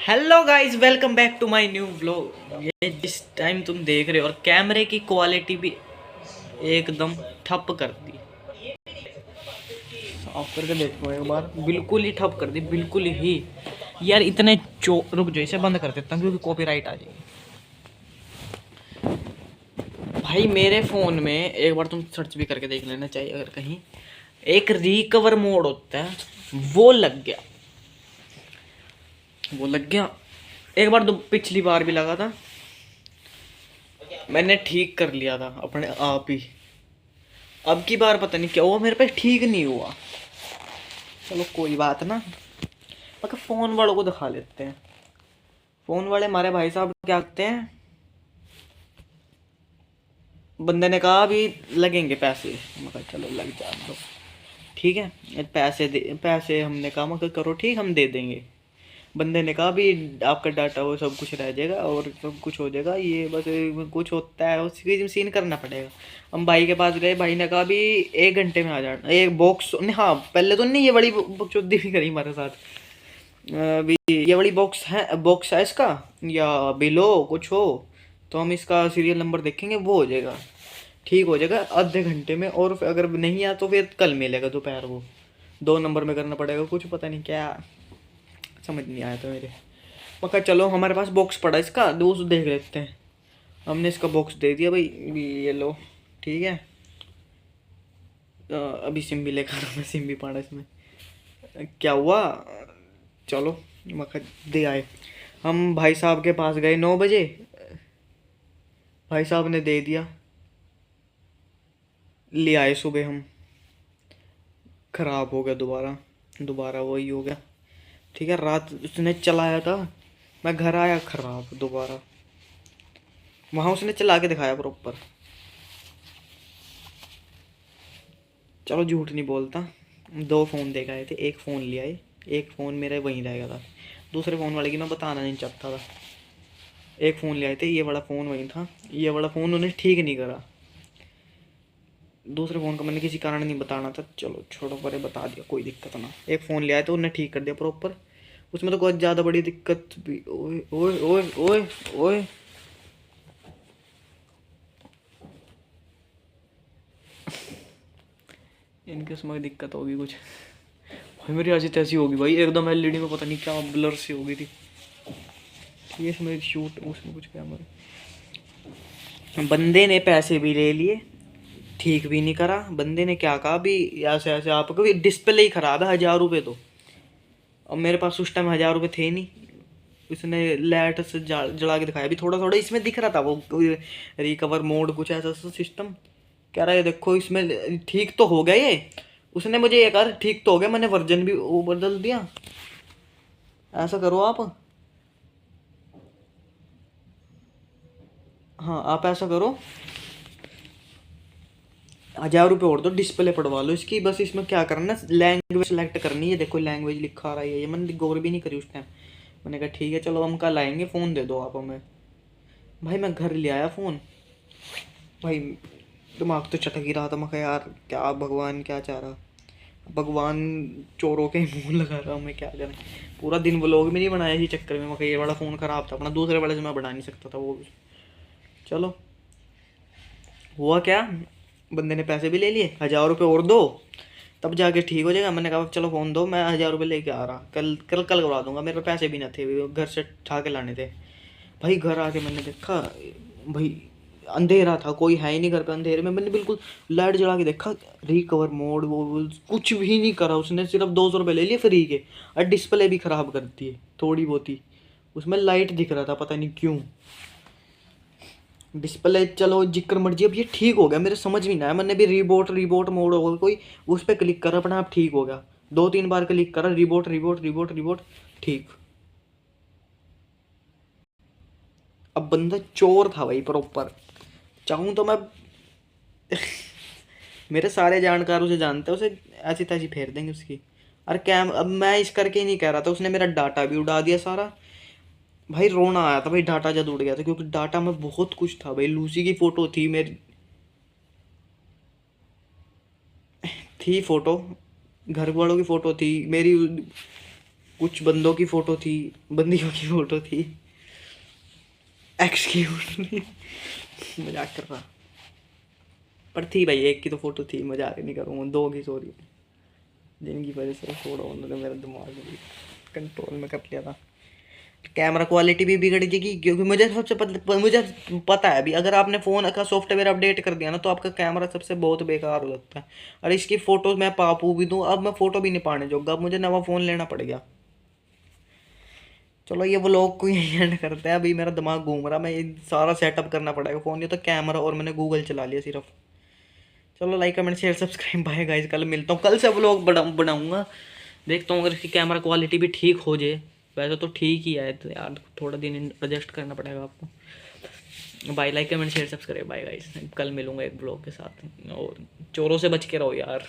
Hello guys, welcome back to my new vlog. ये जिस time तुम देख रहे हो और कैमरे की क्वालिटी भी एकदम ठप कर दी। ऑफ करके देखो एक बार, बिल्कुल ही ठप कर दी, बिल्कुल ही। यार इतने रुक जाओ, इसे बंद कर देता हूँ क्योंकि कॉपीराइट आ जाएगी। भाई मेरे फ़ोन में एक बार तुम सर्च भी करके देख लेना चाहिए, अगर कहीं एक रिकवर मोड होता है वो लग गया। एक बार तो पिछली बार भी लगा था, मैंने ठीक कर लिया था अपने आप ही। अब की बार पता नहीं क्या हुआ, मेरे पे ठीक नहीं हुआ। चलो कोई बात ना, मगर फ़ोन वालों को दिखा लेते हैं। फ़ोन वाले हमारे भाई साहब क्या करते हैं, बंदे ने कहा अभी लगेंगे पैसे, मगर चलो लग जा दो, ठीक है। पैसे हमने कहा मगर करो ठीक, हम दे देंगे। बंदे ने कहा अभी आपका डाटा वो सब कुछ रह जाएगा और सब कुछ हो जाएगा, ये बस कुछ होता है उसकी सीन करना पड़ेगा। हम भाई के पास गए, भाई ने कहा अभी 1 घंटे में आ जाना। एक बॉक्स नहीं, हाँ पहले तो नहीं, ये बड़ी बकचोदी भी करी हमारे साथ। अभी ये वाली बॉक्स है इसका, या बिल हो कुछ हो तो हम इसका सीरियल नंबर देखेंगे, वो हो जाएगा, ठीक हो जाएगा आधे घंटे में। और अगर नहीं आया तो फिर कल मिलेगा दोपहर को। 2 नंबर में करना पड़ेगा, कुछ पता नहीं क्या, समझ नहीं आया था मेरे। मगर चलो हमारे पास बॉक्स पड़ा इसका, दोस्त देख लेते हैं। हमने इसका बॉक्स दे दिया भाई, ये लो ठीक है। अभी सिम भी लेकर मैं सिम भी पड़ा इसमें। क्या हुआ, चलो मगर दे आए। हम भाई साहब के पास गए 9 बजे, भाई साहब ने दे दिया, ले आए सुबह हम। ख़राब हो गया, दोबारा दोबारा वही हो गया। ठीक है, रात उसने चलाया था, मैं घर आया ख़राब दोबारा। वहाँ उसने चला के दिखाया प्रॉपर। चलो झूठ नहीं बोलता, 2 फ़ोन दे के आए थे, एक फ़ोन ले आए, एक फ़ोन मेरा वहीं रह गया था। दूसरे फ़ोन वाले की मैं बताना नहीं चाहता था। एक फ़ोन ले आए थे, ये वाला फ़ोन वहीं था, ये वाला फ़ोन उन्हें ठीक नहीं करा। दूसरे फ़ोन का मैंने किसी कारण नहीं बताना था, चलो छोड़ो परे, बता दिया कोई दिक्कत ना। एक फ़ोन ले आए तो उन्हें ठीक कर दिया प्रॉपर। उसमें तो बहुत ज़्यादा बड़ी दिक्कत भी, ओए ओए ओए ओए ओए, इनके उसमें दिक्कत होगी कुछ। भाई मेरी ऐसी तैसी होगी भाई, एकदम एलईडी में पता नहीं क्या ब्लर सी हो गई थी। ये इसमें शूट, उसमें कुछ कैमरा। बंदे ने पैसे भी ले लिए, ठीक भी नहीं करा। बंदे ने क्या कहा भी, ऐसे ऐसे आपको भी डिस्प्ले ही ख़राब है, 1000 रुपये तो। अब मेरे पास उस टाइम 1000 रुपये थे नहीं। उसने लाइट से जला के दिखाया भी, थोड़ा थोड़ा इसमें दिख रहा था वो रिकवर मोड कुछ ऐसा सा सिस्टम। कह रहा है देखो इसमें ठीक तो हो गया ये। उसने मुझे ये कहा ठीक तो हो गया, मैंने वर्जन भी वो बदल दिया। ऐसा करो आप, हाँ आप ऐसा करो, 1000 रुपये और दो, डिस्प्ले पड़वा लो इसकी। बस इसमें क्या करना है, लैंग्वेज सेलेक्ट करनी है। देखो लैंग्वेज लिखा आ रहा है, ये मैंने गौर भी नहीं करी उस टाइम। मैंने कहा ठीक है चलो हम कल आएंगे, फ़ोन दे दो आप हमें। भाई मैं घर ले आया फ़ोन, भाई दिमाग तो चटक ही रहा था। मैं कहा यार क्या भगवान क्या चाह रहा, भगवान चोरों के मुंह लगा रहा हूँ, मैं क्या करें। पूरा दिन व्लॉग भी नहीं बनाया इसी चक्कर में। मैं कहा ये वाला फ़ोन ख़राब था अपना, दूसरे वाले से मैं बना नहीं सकता था वो भी। चलो हुआ क्या, बंदे ने पैसे भी ले लिए, 1000 रुपये और दो तब जाके ठीक हो जाएगा। मैंने कहा चलो फ़ोन दो, मैं 1000 रुपये लेके आ रहा, कल कल कल करवा दूंगा। मेरे पे पैसे भी ना थे, घर से ठा के लाने थे। भाई घर आके मैंने देखा, भाई अंधेरा था, कोई है ही नहीं घर पे। अंधेरे में मैंने बिल्कुल लाइट जला के देखा, रिकवर मोड वो कुछ भी नहीं करा उसने, सिर्फ 200 रुपये ले लिए फ्री के। और डिस्प्ले भी ख़राब कर दी है थोड़ी बहुत ही, उसमें लाइट दिख रहा था पता नहीं क्यों। डिस्प्ले चलो जिक्र मर्जी, अब ये ठीक हो गया, मेरे समझ में नहीं आया। मैंने भी रिबोट रिबोट मोड होगा कोई, उस पर क्लिक करा, अपने आप ठीक हो गया। 2-3 बार क्लिक करा, रिबोट रिबोट रिबोट रिबोट, ठीक। अब बंदा चोर था भाई प्रॉपर, चाहूँ तो मैं मेरे सारे जानकार उसे जानते हैं, उसे ऐसी तैसी फेर देंगे उसकी। अरे कैम, अब मैं इस करके ही नहीं कह रहा था, उसने मेरा डाटा भी उड़ा दिया सारा। भाई रोना आया था भाई, डाटा जब उड़ गया था, क्योंकि डाटा में बहुत कुछ था भाई। लूसी की फ़ोटो थी मेरी, थी फ़ोटो, घर वालों की फ़ोटो थी मेरी। कुछ बंदों की फ़ोटो थी, बंदियों की फ़ोटो थी, एक्स की फ़ोटो थी। मजाक कर रहा, पर थी भाई, एक की तो फ़ोटो थी, मजाक नहीं करूँगा, दो की सॉरी, जिनकी वजह से छोड़ो उन्होंने मेरा दिमाग भी कंट्रोल में कर लिया था। कैमरा क्वालिटी भी बिगड़ जाएगी, क्योंकि मुझे पता है अभी, अगर आपने फ़ोन का सॉफ्टवेयर अपडेट कर दिया ना तो आपका कैमरा सबसे बहुत बेकार हो जाता है। और इसकी फ़ोटो मैं पापू भी दूँ, अब मैं फ़ोटो भी नहीं पाने जोगा, अब मुझे नवा फ़ोन लेना पड़ गया। चलो ये व्लॉग को यही एंड करते हैं, अभी मेरा दिमाग घूम रहा, मैं ये सारा सेटअप करना पड़ेगा फ़ोन, ये तो कैमरा और मैंने गूगल चला लिया सिर्फ। चलो like comment share subscribe, bye guys, कल मिलता हूँ, कल से व्लॉग बनाऊंगा, देखता हूँ अगर इसकी कैमरा क्वालिटी भी ठीक हो जाए। वैसे तो ठीक ही है, तो यार थोड़ा दिन एडजस्ट करना पड़ेगा आपको। Bye, like comment share subscribe, bye guys, कल मिलूंगा एक ब्लॉग के साथ, और चोरों से बच के रहो यार।